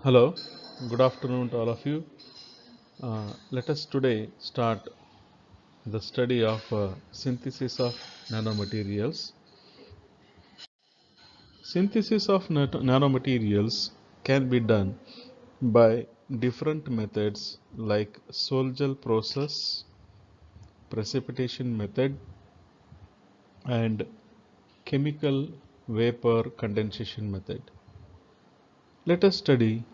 Hello, good afternoon to all of you. Let us today start the study of synthesis of nanomaterials. Synthesis of nanomaterials can be done by different methods like Sol-Gel process, precipitation method, and chemical vapor condensation method. Let us study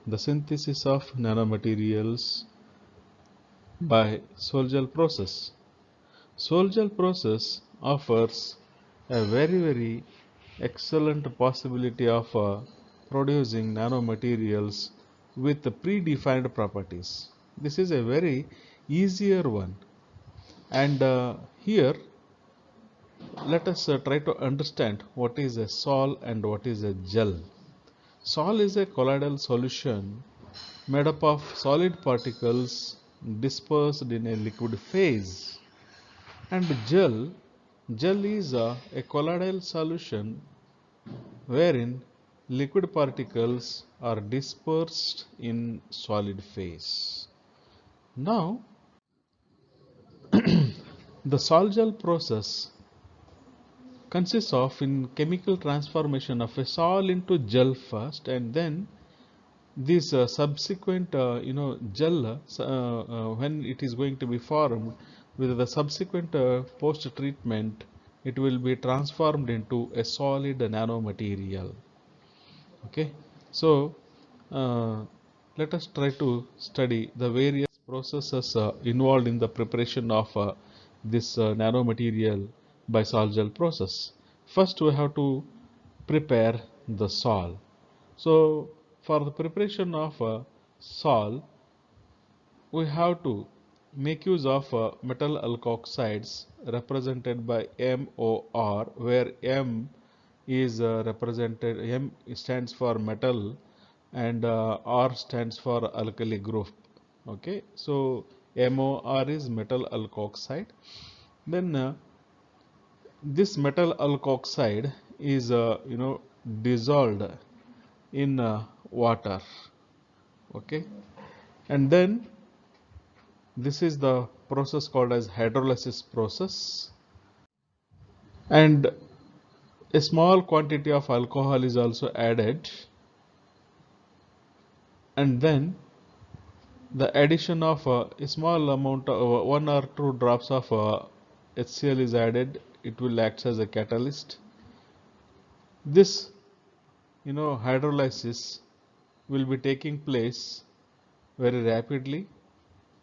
the synthesis of nanomaterials by Sol-Gel process. Sol-Gel process offers a very excellent possibility of producing nanomaterials with predefined properties. This is a very easier one, and here let us try to understand what is a sol and what is a gel. Sol is a colloidal solution made up of solid particles dispersed in a liquid phase. And gel is a colloidal solution wherein liquid particles are dispersed in solid phase. Now, the sol-gel process consists of in chemical transformation of a sol into gel first, and then this subsequent gel when it is going to be formed with the subsequent post treatment, it will be transformed into a solid nanomaterial. Okay, so uh, let us try to study the various processes involved in the preparation of this nanomaterial by sol-gel process. First we have to prepare the sol. So for the preparation of sol, we have to make use of metal alkoxides represented by MOR, where M is represented, M stands for metal and R stands for alkali group. Okay, so MOR is metal alkoxide. Then this metal alkoxide is dissolved in water. Okay, and then this is the process called as hydrolysis process, and a small quantity of alcohol is also added, and then the addition of a small amount of 1 or 2 drops of HCl is added. It will act as a catalyst. This hydrolysis will be taking place very rapidly.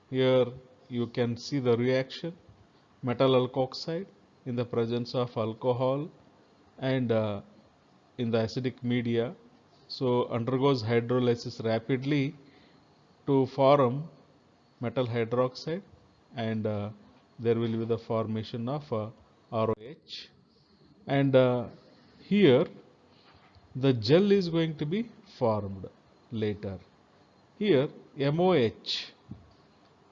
Here you can see the reaction: metal alkoxide in the presence of alcohol and in the acidic media, so undergoes hydrolysis rapidly to form metal hydroxide, and there will be the formation of ROH, and here the gel is going to be formed later. Here MOH,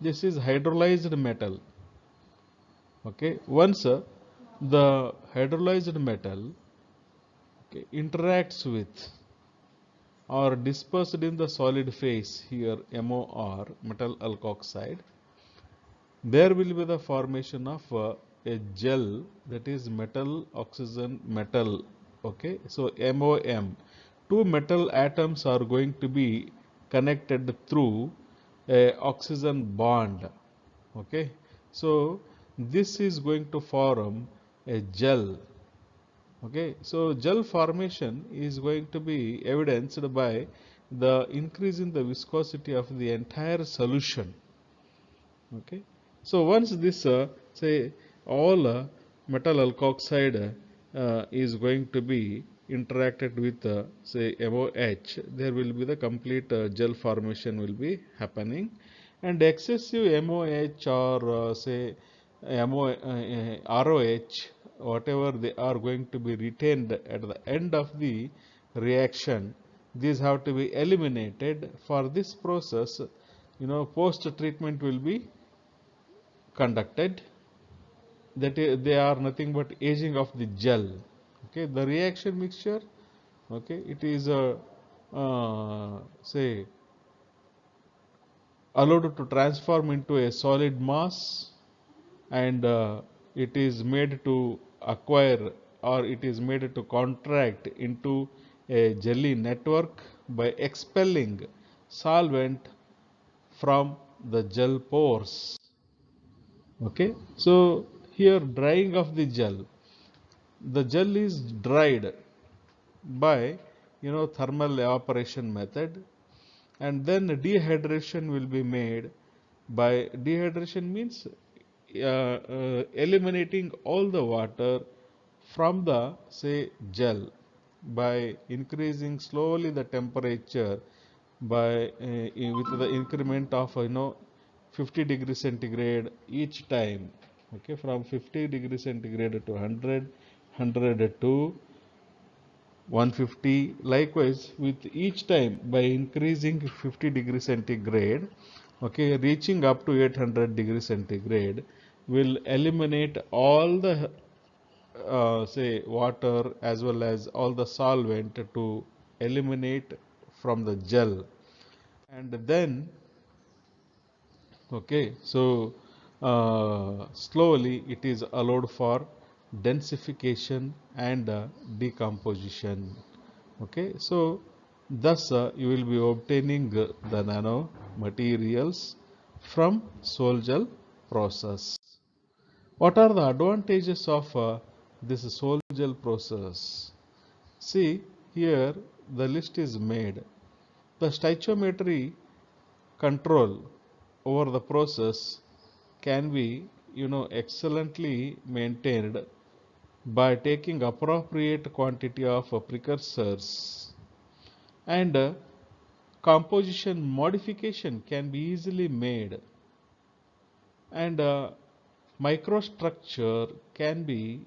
this is hydrolyzed metal. Okay, once the hydrolyzed metal interacts with or dispersed in the solid phase, here MOR, metal alkoxide, there will be the formation of a gel, that is metal oxygen metal. Okay, so MOM, two metal atoms are going to be connected through a oxygen bond. Okay, so this is going to form a gel. Okay, so gel formation is going to be evidenced by the increase in the viscosity of the entire solution. Okay, so once this say all metal alkoxide is going to be interacted with say MOH, there will be the complete gel formation will be happening, and excessive MOH or say ROH, whatever they are going to be retained at the end of the reaction, these have to be eliminated. For this process, post treatment will be conducted, that they are nothing but aging of the gel. Okay, the reaction mixture, okay, it is say allowed to transform into a solid mass, and it is made to acquire, or it is made to contract into a jelly network by expelling solvent from the gel pores. Okay, so here drying of the gel is dried by thermal evaporation method, and then dehydration will be made. By dehydration means eliminating all the water from the say gel by increasing slowly the temperature by with the increment of 50 degree centigrade each time. Okay, from 50 degree centigrade to 100 to 150. Likewise, with each time by increasing 50 degree centigrade, okay, reaching up to 800 degree centigrade, will eliminate all the say water as well as all the solvent to eliminate from the gel. And then okay, so slowly it is allowed for densification and decomposition. Okay, so thus you will be obtaining the nano materials from Sol-Gel process. What are the advantages of this Sol-Gel process? See, here the list is made. The stoichiometry control over the process can be excellently maintained by taking appropriate quantity of precursors, and composition modification can be easily made, and microstructure can be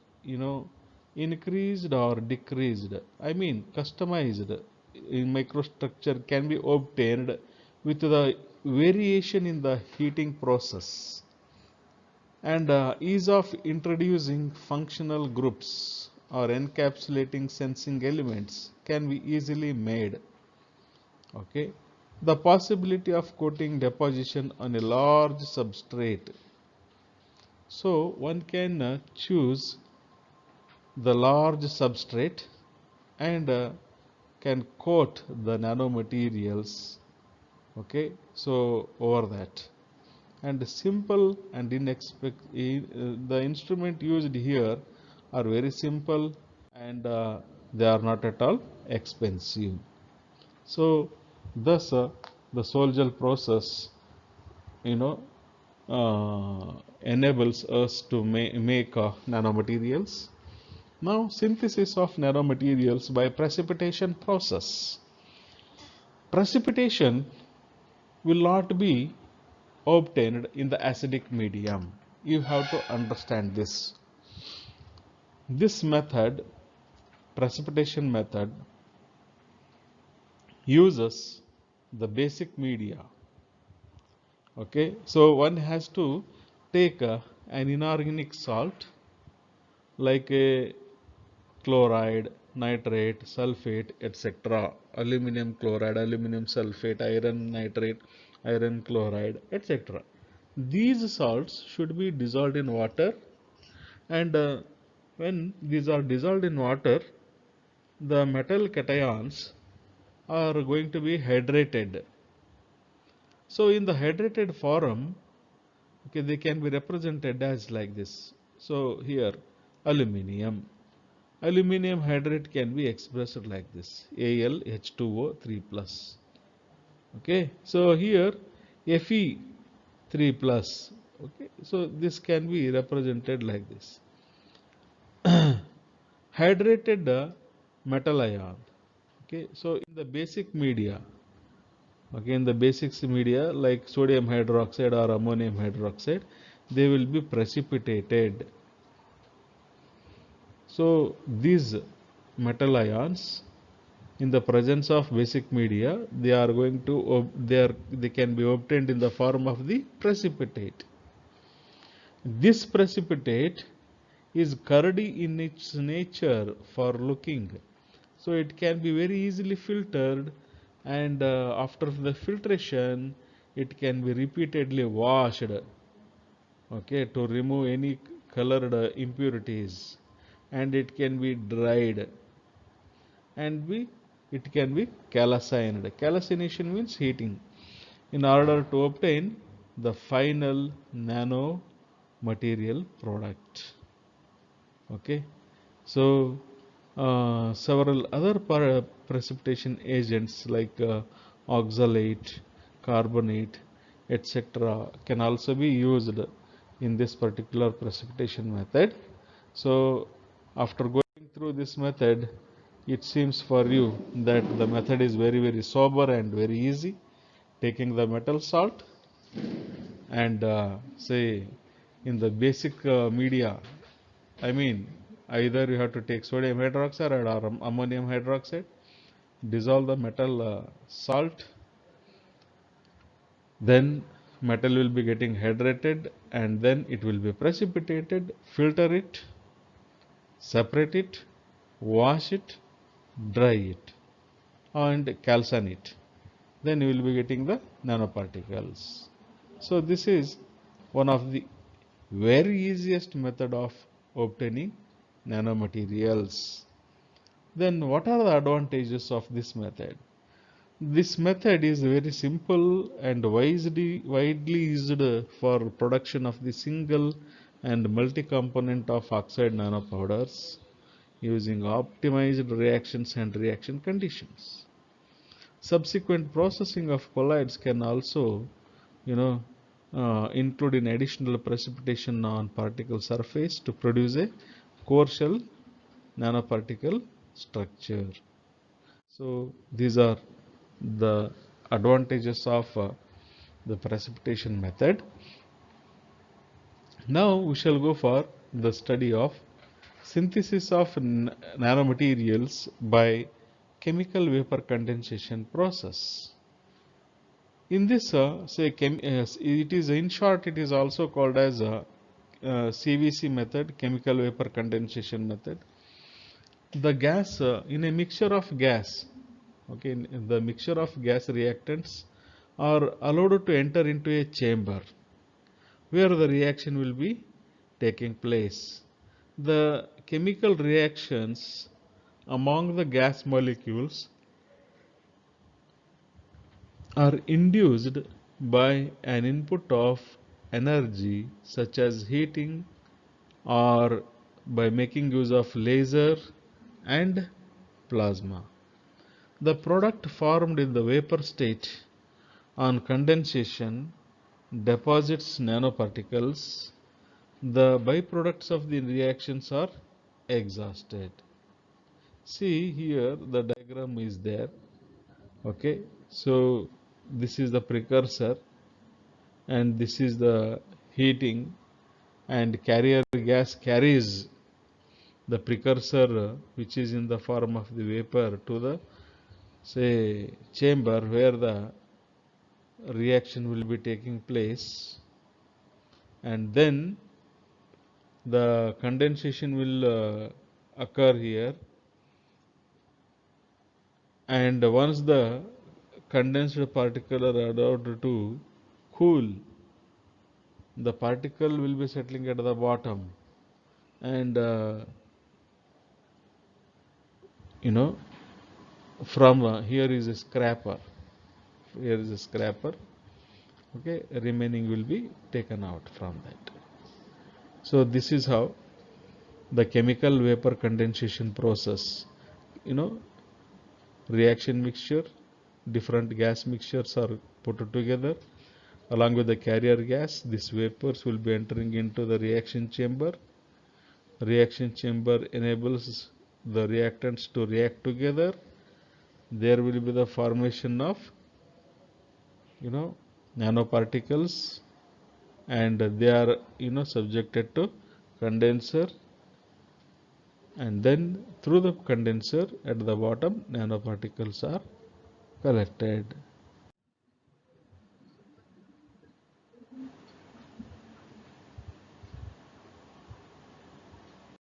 increased or decreased, I mean customized in microstructure can be obtained with the variation in the heating process, and ease of introducing functional groups or encapsulating sensing elements can be easily made. Okay, the possibility of coating deposition on a large substrate, so one can choose the large substrate and can coat the nanomaterials. Okay, so over that, and simple and the instrument used here are very simple, and they are not at all expensive. So thus the Sol-Gel process you know enables us to make nanomaterials. Now synthesis of nanomaterials by precipitation process. Precipitation will not be obtained in the acidic medium. You have to understand this. This method, precipitation method, uses the basic media. Okay, so one has to take an inorganic salt like a chloride, nitrate, sulfate, etc. Aluminum chloride, aluminum sulfate, iron nitrate, iron chloride, etc. These salts should be dissolved in water, and when these are dissolved in water, the metal cations are going to be hydrated. So in the hydrated form, okay, they can be represented as like this. So here aluminium. Aluminium hydrate can be expressed like this, AlH2O 3 plus. Okay, so here Fe 3 plus. Okay, so this can be represented like this. Hydrated metal ion. Okay, so in the basic media, okay, in the basics media like sodium hydroxide or ammonium hydroxide, they will be precipitated. So these metal ions in the presence of basic media, they are going to they can be obtained in the form of the precipitate. This precipitate is curdy in its nature for looking, so it can be very easily filtered and after the filtration it can be repeatedly washed, okay, to remove any colored impurities, and it can be dried, and it can be calcined. Calcination means heating in order to obtain the final nano material product. Okay, so several other precipitation agents like oxalate, carbonate, etc. can also be used in this particular precipitation method. So after going through this method, it seems for you that the method is very sober and very easy. Taking the metal salt and say in the basic media, I mean, either you have to take sodium hydroxide or ammonium hydroxide, dissolve the metal salt, then metal will be getting hydrated, and then it will be precipitated, filter it, separate it, wash it, dry it, and calcine it. Then you will be getting the nanoparticles. So this is one of the very easiest method of obtaining nanomaterials. Then what are the advantages of this method? This method is very simple and widely used for production of the single and multi-component of oxide nanopowders using optimized reactions and reaction conditions. Subsequent processing of colloids can also, include in additional precipitation on particle surface to produce a core shell nanoparticle structure. So these are the advantages of the precipitation method. Now we shall go for the study of synthesis of nanomaterials by chemical vapor condensation process. In this, it is in short, it is also called as a CVC method, chemical vapor condensation method. The gas in a mixture of gas, okay, in the mixture of gas reactants are allowed to enter into a chamber where the reaction will be taking place. The chemical reactions among the gas molecules are induced by an input of energy such as heating or by making use of laser and plasma. The product formed in the vapor state on condensation deposits nanoparticles. The byproducts of the reactions are exhausted. See here the diagram is there. Okay, so this is the precursor and this is the heating, and carrier gas carries the precursor which is in the form of the vapor to the chamber where the reaction will be taking place, and then the condensation will occur here, and once the condensed particle are allowed to cool, the particle will be settling at the bottom, and from here is a scraper, okay, remaining will be taken out from that. So this is how the chemical vapor condensation process, reaction mixture, different gas mixtures are put together along with the carrier gas. These vapors will be entering into the reaction chamber. Reaction chamber enables the reactants to react together. There will be the formation of nanoparticles, and they are subjected to condenser, and then through the condenser at the bottom nanoparticles are collected.